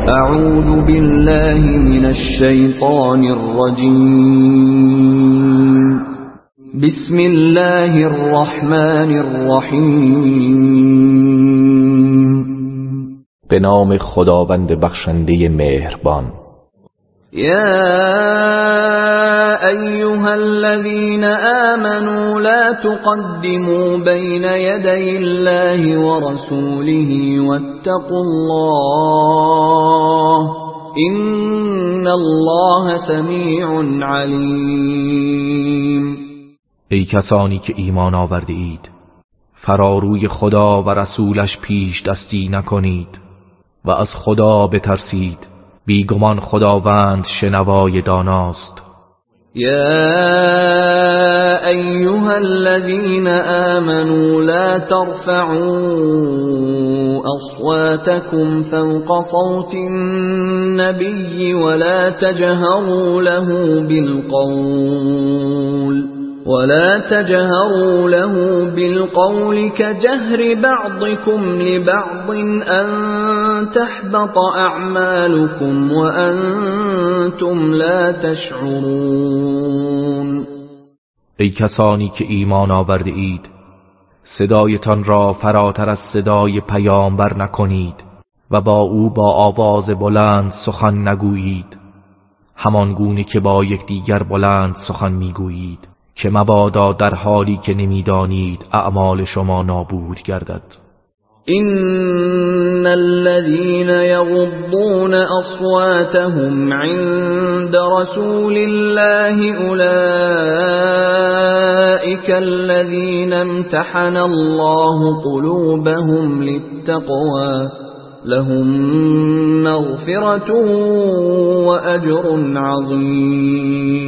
اعوذ بالله من الشیطان الرجیم. بسم الله الرحمن الرحیم. به نام خداوند بخشنده مهربان. یا ایها الذین آمنوا لا تقدموا بین یدی الله ورسوله واتقوا الله ان الله سمیع علیم. ای کسانی که ایمان آورده اید، فراروی خدا و رسولش پیش دستی نکنید و از خدا بترسید، بیگمان خداوند شنوای داناست. یا ایها الذین آمنوا لا ترفعوا اصواتكم فوق صوت النبي ولا تجهروا له بالقول كجهر بعضكم لبعض أن تحبط أعمالكم وأنتم لا تشعرون. ای کسانی که ایمان آورده اید، صدایتان را فراتر از صدای پیامبر نکنید و با او با آواز بلند سخن نگویید، همان گونه که با یکدیگر بلند سخن میگویید، که مبادا در حالی که نمیدانید اعمال شما نابود گردد. إن الذين يغضون أصواتهم عند رسول الله أولئك الذين امتحن الله قلوبهم للتقوى لهم مغفرة وأجر عظيم.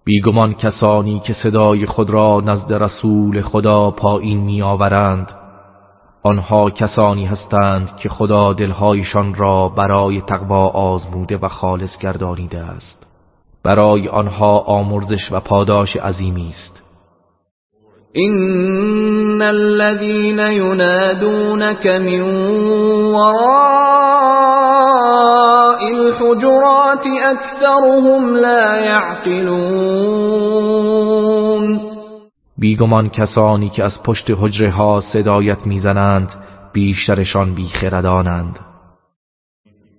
بیگمان کسانی که صدای خود را نزد رسول خدا پایین می آورند، آنها کسانی هستند که خدا دلهایشان را برای تقوا آزموده و خالص گردانیده است. برای آنها آمرزش و پاداش عظیمی است. إن الذين ينادونك من وراء الحجرات أكثرهم لا يعقلون. بیگمان کسانی که از پشت حجره ها صدایت میزنند، بیشترشان بیخردانند.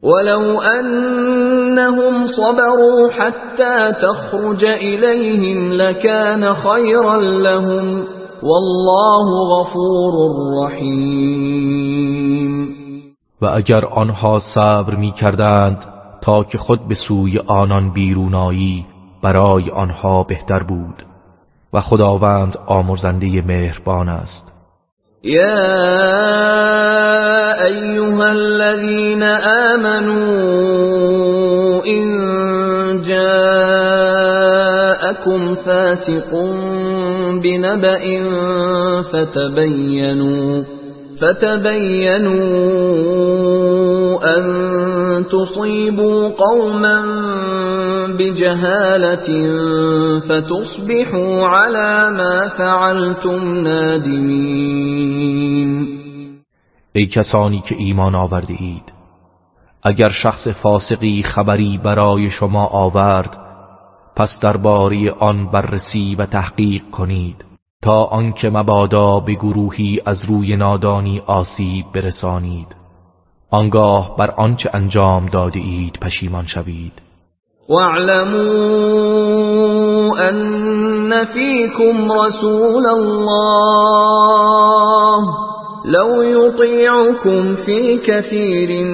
ولو أنهم صبروا حتى تخرج إليهم لكان خيرا لهم والله غفور رحیم. و اگر آنها صبر می کردند تا که خود به سوی آنان بیرونایی، برای آنها بهتر بود و خداوند آمرزنده مهربان است. يا أيها الذين آمنوا إن جاءكم فاسق بنبأ فتبينوا أن تصيبوا قوما بجهالة فتصبحوا على ما فعلتم نادمين. ای کسانی که ایمان آورده اید، اگر شخص فاسقی خبری برای شما آورد، پس درباره آن بررسی و تحقیق کنید تا آنکه مبادا به گروهی از روی نادانی آسیب برسانید، آنگاه بر آنچه انجام داده اید پشیمان شوید. واعلموا أن فيكم رسول الله لو يطيعكم في كثير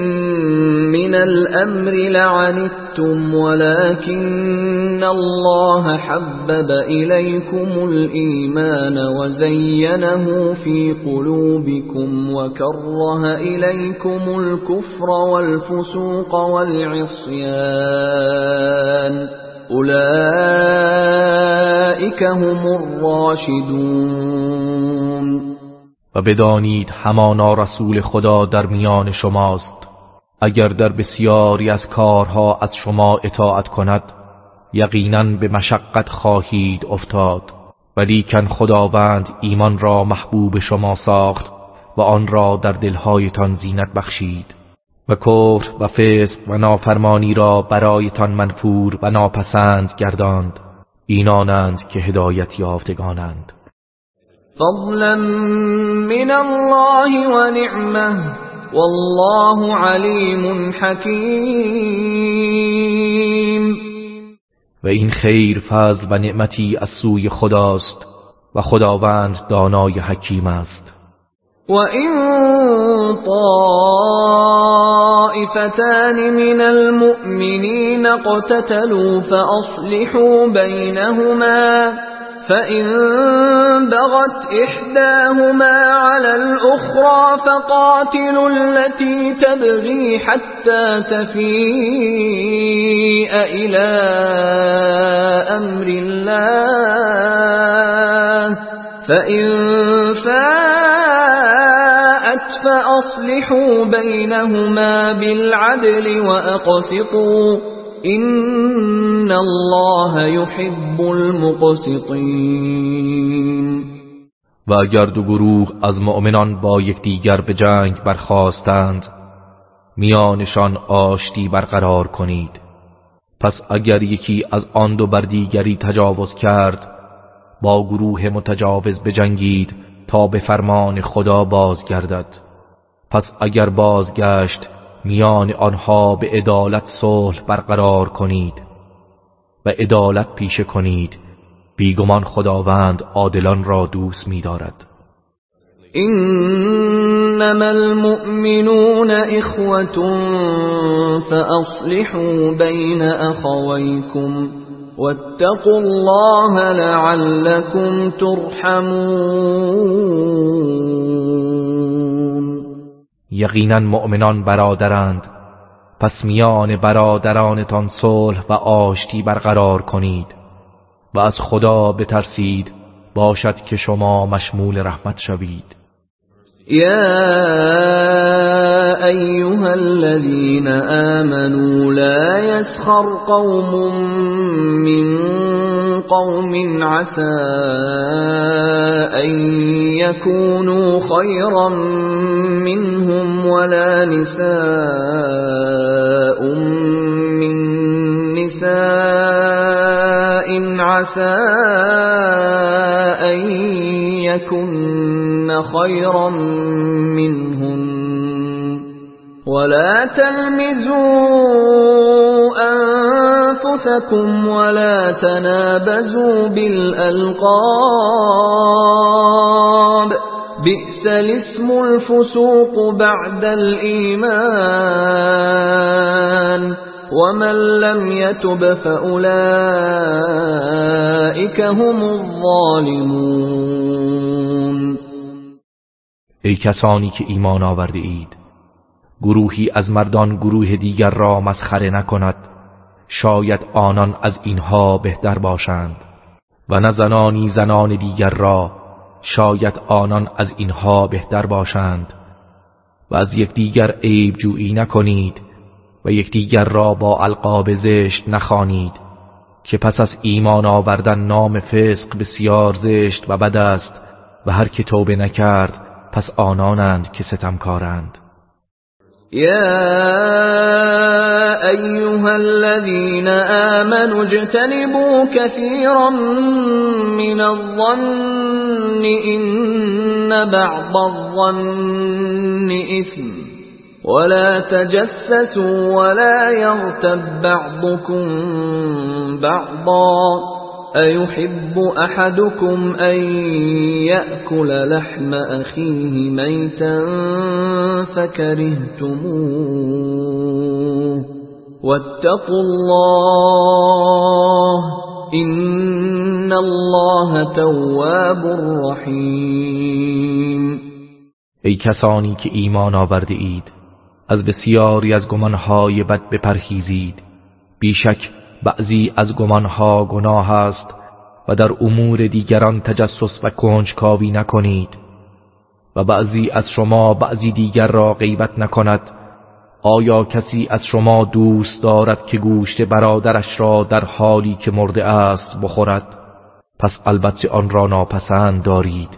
من الأمر لعنتم ولكن الله حبب إليكم الإيمان وزينه في قلوبكم وكره إليكم الكفر والفسوق والعصيان أولئك هم الراشدون. و بدانید همانا رسول خدا در میان شماست. اگر در بسیاری از کارها از شما اطاعت کند، یقیناً به مشقت خواهید افتاد، ولیکن خداوند ایمان را محبوب شما ساخت و آن را در دلهایتان زینت بخشید. و کفر و فسق و نافرمانی را برایتان منفور و ناپسند گرداند. اینانند که هدایت یافتگانند. فضلا من الله و نعمه والله علیم حکیم. و این خیر، فضل و نعمتی از سوی خداست و خداوند دانای حکیم است. وَإِن طَائِفَتَانِ مِنَ الْمُؤْمِنِينَ اقْتَتَلُوا فَأَصْلِحُوا بَيْنَهُمَا فَإِن بَغَتْ إِحْدَاهُمَا عَلَى الْأُخْرَى فَقَاتِلُوا الَّتِي تَبْغِي حَتَّى تَفِيءَ إِلَى أَمْرِ اللَّهِ فَإِن فأصلحوا بينهما بالعدل وأقسطوا إن الله يحب المقسطين. و اگر دو گروه از مؤمنان با یکدیگر به جنگ برخاستند، میانشان آشتی برقرار کنید. پس اگر یکی از آن دو بر دیگری تجاوز کرد، با گروه متجاوز بجنگید تا به فرمان خدا بازگردد. پس اگر بازگشت، میان آنها به عدالت صلح برقرار کنید و عدالت پیشه کنید. بیگمان خداوند عادلان را دوست می‌دارد. انما المؤمنون اخوة فاصلحوا بین اخویکم واتقوا الله لعلكم ترحمون. یقینا مؤمنان برادرند، پس میان برادرانتان صلح و آشتی برقرار کنید و از خدا بترسید، باشد که شما مشمول رحمت شوید. یا ایها الذین آمنوا لا يسخر قوم من قوم عسى ان يكونوا خيرا منهم ولا نساء من نساء عسى ان يكن خيرا منهم ولا تلمزوا أنفسكم ولا تنابزوا بالألقاب بئس الاسم الفسوق بعد الإيمان ومن لم يتب فأولئك هم الظالمون. ای کسانی که ایمان آورده اید، گروهی از مردان گروه دیگر را مسخره نکند، شاید آنان از اینها بهتر باشند، و نه زنانی زنان دیگر را، شاید آنان از اینها بهتر باشند. و از یکدیگر عیب جویی نکنید و یکدیگر را با القاب زشت نخوانید، که پس از ایمان آوردن نام فسق بسیار زشت و بد است، و هر که توبه نکرد پس آنانند که ستمکارند. يا أيها الذين آمنوا اجتنبوا كثيرا من الظن إن بعض الظن إثم ولا تجسسوا ولا يغتب بعضكم بعضا أيحب أحدكم أن يأكل لحم أخيه ميتا فكرهتموه واتقوا الله إن الله تواب رحیم. ای کسانی که ایمان آورده اید، از بسیاری از گمانهای بد بپرهیزید. بیشک بعضی از گمانها گناه است و در امور دیگران تجسس و کنجکاوی نکنید. و بعضی از شما بعضی دیگر را غیبت نکند. آیا کسی از شما دوست دارد که گوشت برادرش را در حالی که مرده است بخورد؟ پس البته آن را ناپسند دارید.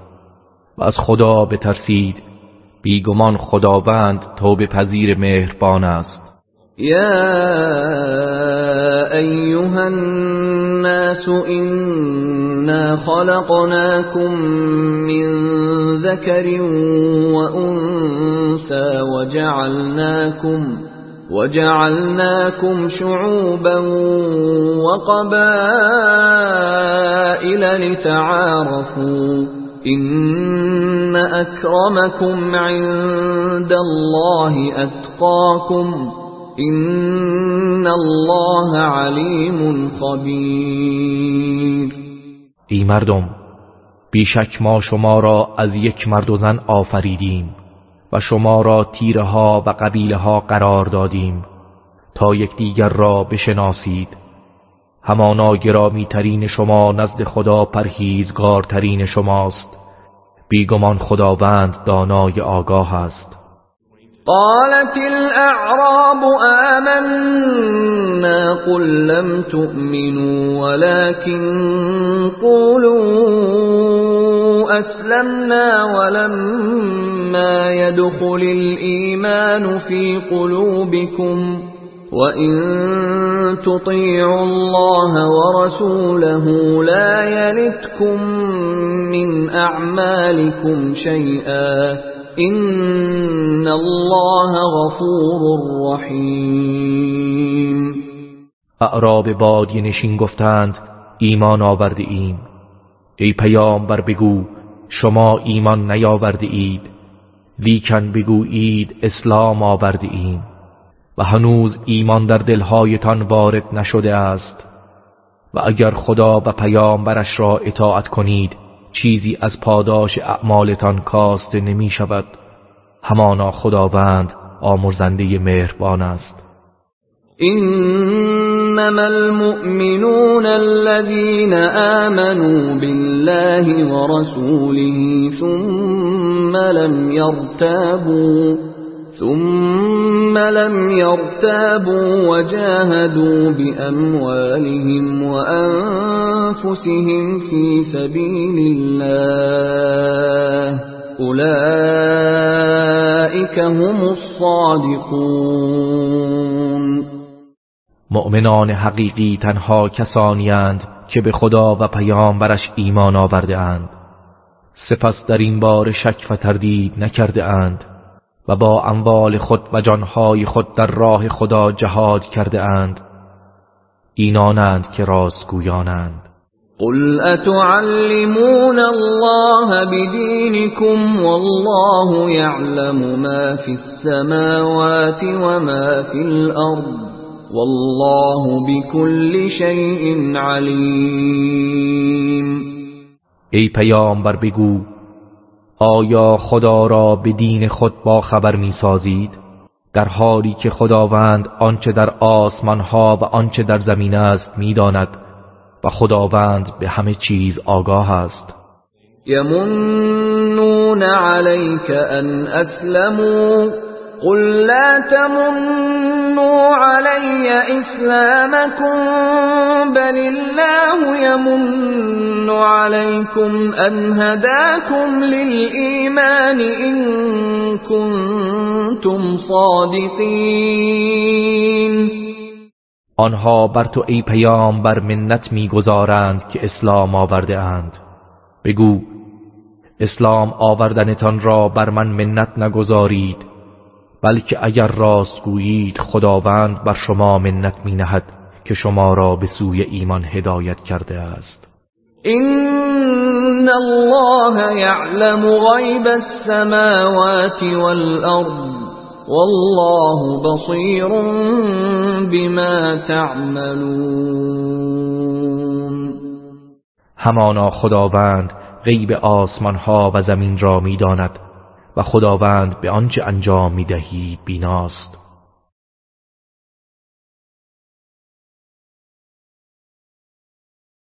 و از خدا بترسید، بیگمان خداوند توبه پذیر مهربان است. یا ایها الناس انا خلقناكم من ذكر وانثى وجعلناكم شعوبا وقبائل لتعارفوا إن أكرمكم عند الله أتقاكم إن الله علیم خبیر. ای مردم، بیشک ما شما را از یک مرد و زن آفریدیم و شما را تیره ها و قبیله ها قرار دادیم تا یکدیگر را بشناسید. همانا گرامی ترین شما نزد خدا پرهیزگارترین شماست. بیگمان خداوند دانای آگاه است. قالت الأعراب آمنا قل لم تؤمنوا ولكن قولوا أسلمنا ولما يدخل الإيمان في قلوبكم وإن تطيعوا الله ورسوله لا يلتكم من أعمالكم شيئا إن الله غفور رحیم. اعراب بادیه نشین گفتند ایمان آورده ایم. ای پیامبر بگو شما ایمان نیاورده اید، لیکن بگویید اسلام آورده ایم و هنوز ایمان در دلهایتان وارد نشده است. و اگر خدا و پیامبرش را اطاعت کنید چیزی از پاداش اعمالتان کاسته نمی شود. همانا خداوند آمرزنده مهربان است. إنما المؤمنون الذين آمنوا بالله ورسوله ثم لم يرتابوا وجاهدوا بأموالهم وأنفسهم في سبيل الله أولئك هم الصادقون. مؤمنان حقیقی تنها کسانی اند که به خدا و پیامبرش ایمان آورده اند، سپس در این بار شک و تردید نکرده اند و با اموال خود و جانهای خود در راه خدا جهاد کرده اند. اینانند که راستگویانند. قل اتعلمون الله بدینکم والله یعلم ما فی السماوات وما فی الارض والله بكل شیء علیم. ای پیامبر بگو آیا خدا را به دین خود با خبر می سازید در حالی که خداوند آنچه در آسمان ها و آنچه در زمین است می داند و خداوند به همه چیز آگاه است. یمنون علیک ان اسلموا قل لا تمنوا علی اسلامکم بل الله یمن علیکم ان هداکم للایمان ان کنتم صادقین. آنها بر تو ای پیامبر منت می‌گذارند که اسلام آورده اند. بگو اسلام آوردنتان را بر من منت نگذارید، بلکه اگر راست گویید خداوند بر شما منت می نهد که شما را به سوی ایمان هدایت کرده است. این الله یعلم غیب السماوات والارض والله بصیر بما تعملون. همانا خداوند غیب آسمان ها و زمین را می داند و خداوند به آنچه انجام می دهید بیناست.